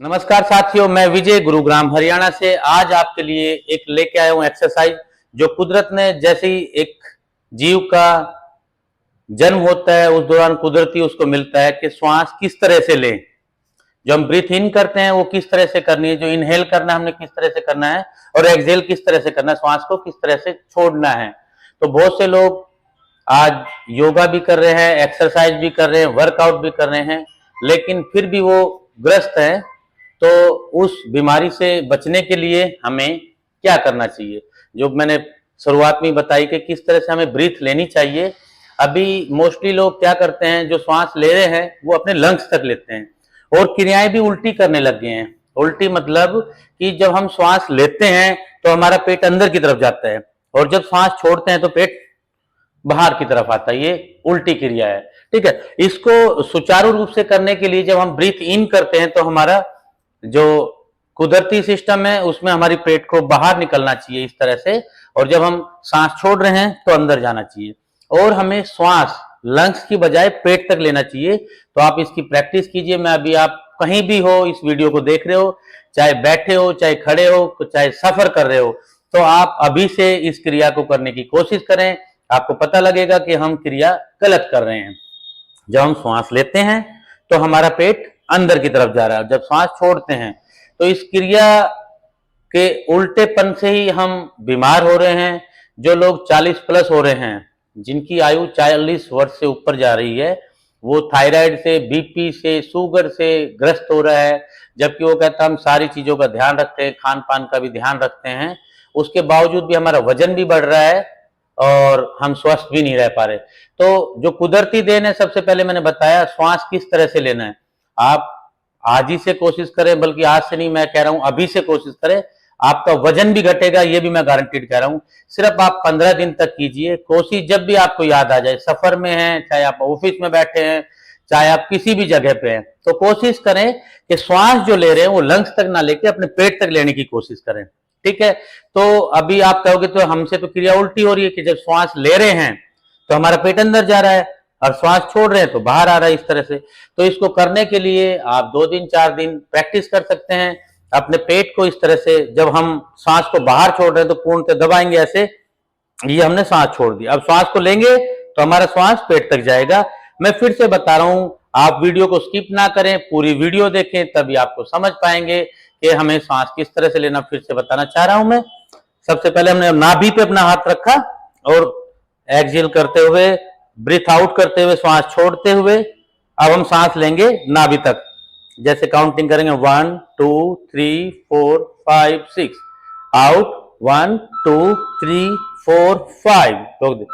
नमस्कार साथियों, मैं विजय गुरुग्राम हरियाणा से आज आपके लिए एक लेके आया हूं एक्सरसाइज जो कुदरत ने जैसे ही एक जीव का जन्म होता है उस दौरान कुदरती उसको मिलता है कि श्वास किस तरह से लें। जो हम ब्रीथ इन करते हैं वो किस तरह से करनी है, जो इनहेल करना है हमने किस तरह से करना है और एक्सहेल किस तरह से करना है, श्वास को किस तरह से छोड़ना है। तो बहुत से लोग आज योगा भी कर रहे हैं, एक्सरसाइज भी कर रहे हैं, वर्कआउट भी कर रहे हैं, लेकिन फिर भी वो ग्रस्त है। तो उस बीमारी से बचने के लिए हमें क्या करना चाहिए, जो मैंने शुरुआत में बताई कि किस तरह से हमें ब्रीथ लेनी चाहिए। अभी मोस्टली लोग क्या करते हैं, जो श्वास ले रहे हैं वो अपने लंग्स तक लेते हैं और क्रियाएं भी उल्टी करने लग गए हैं। उल्टी मतलब कि जब हम श्वास लेते हैं तो हमारा पेट अंदर की तरफ जाता है और जब श्वास छोड़ते हैं तो पेट बाहर की तरफ आता है। ये उल्टी क्रिया है, ठीक है। इसको सुचारू रूप से करने के लिए जब हम ब्रीथ इन करते हैं तो हमारा जो कुदरती सिस्टम है उसमें हमारी पेट को बाहर निकलना चाहिए इस तरह से, और जब हम सांस छोड़ रहे हैं तो अंदर जाना चाहिए और हमें श्वास लंग्स की बजाय पेट तक लेना चाहिए। तो आप इसकी प्रैक्टिस कीजिए। मैं अभी, आप कहीं भी हो इस वीडियो को देख रहे हो, चाहे बैठे हो, चाहे खड़े हो, चाहे सफर कर रहे हो, तो आप अभी से इस क्रिया को करने की कोशिश करें। आपको पता लगेगा कि हम क्रिया गलत कर रहे हैं। जब हम श्वास लेते हैं तो हमारा पेट अंदर की तरफ जा रहा है, जब श्वास छोड़ते हैं तो इस क्रिया के उल्टेपन से ही हम बीमार हो रहे हैं। जो लोग 40 प्लस हो रहे हैं, जिनकी आयु 40 वर्ष से ऊपर जा रही है, वो थायराइड से, बीपी से, शुगर से ग्रस्त हो रहा है। जबकि वो कहता है हम सारी चीजों का ध्यान रखते हैं, खान पान का भी ध्यान रखते हैं, उसके बावजूद भी हमारा वजन भी बढ़ रहा है और हम स्वस्थ भी नहीं रह पा रहे। तो जो कुदरती देन है, सबसे पहले मैंने बताया श्वास किस तरह से लेना है। आप आज ही से कोशिश करें, बल्कि आज से नहीं, मैं कह रहा हूं अभी से कोशिश करें। आपका वजन भी घटेगा, ये भी मैं गारंटीड कह रहा हूं। सिर्फ आप 15 दिन तक कीजिए कोशिश। जब भी आपको याद आ जाए, सफर में हैं, चाहे आप ऑफिस में बैठे हैं, चाहे आप किसी भी जगह पे हैं, तो कोशिश करें कि श्वास जो ले रहे हैं वो लंग्स तक ना लेके अपने पेट तक लेने की कोशिश करें, ठीक है। तो अभी आप कहोगे तो हमसे तो क्रिया उल्टी हो रही है कि जब श्वास ले रहे हैं तो हमारा पेट अंदर जा रहा है और श्वास छोड़ रहे हैं तो बाहर आ रहा है, इस तरह से। तो इसको करने के लिए आप 2 दिन 4 दिन प्रैक्टिस कर सकते हैं। अपने पेट को इस तरह से, जब हम सांस को बाहर छोड़ रहे हैं तो पूर्णतः दबाएंगे ऐसे, ये हमने सांस छोड़ दी। अब श्वास को लेंगे तो हमारा श्वास पेट तक जाएगा। मैं फिर से बता रहा हूं, आप वीडियो को स्किप ना करें, पूरी वीडियो देखें, तभी आपको समझ पाएंगे कि हमें सांस किस तरह से लेना। फिर से बताना चाह रहा हूं मैं। सबसे पहले हमने नाभि पे अपना हाथ रखा और एक्सहेल करते हुए, ब्रीथ आउट करते हुए, श्वास छोड़ते हुए अब हम सांस लेंगे नाभि तक। जैसे काउंटिंग करेंगे 1 2 3 4 5 6, आउट 1 2 3 4 5, रोक दे।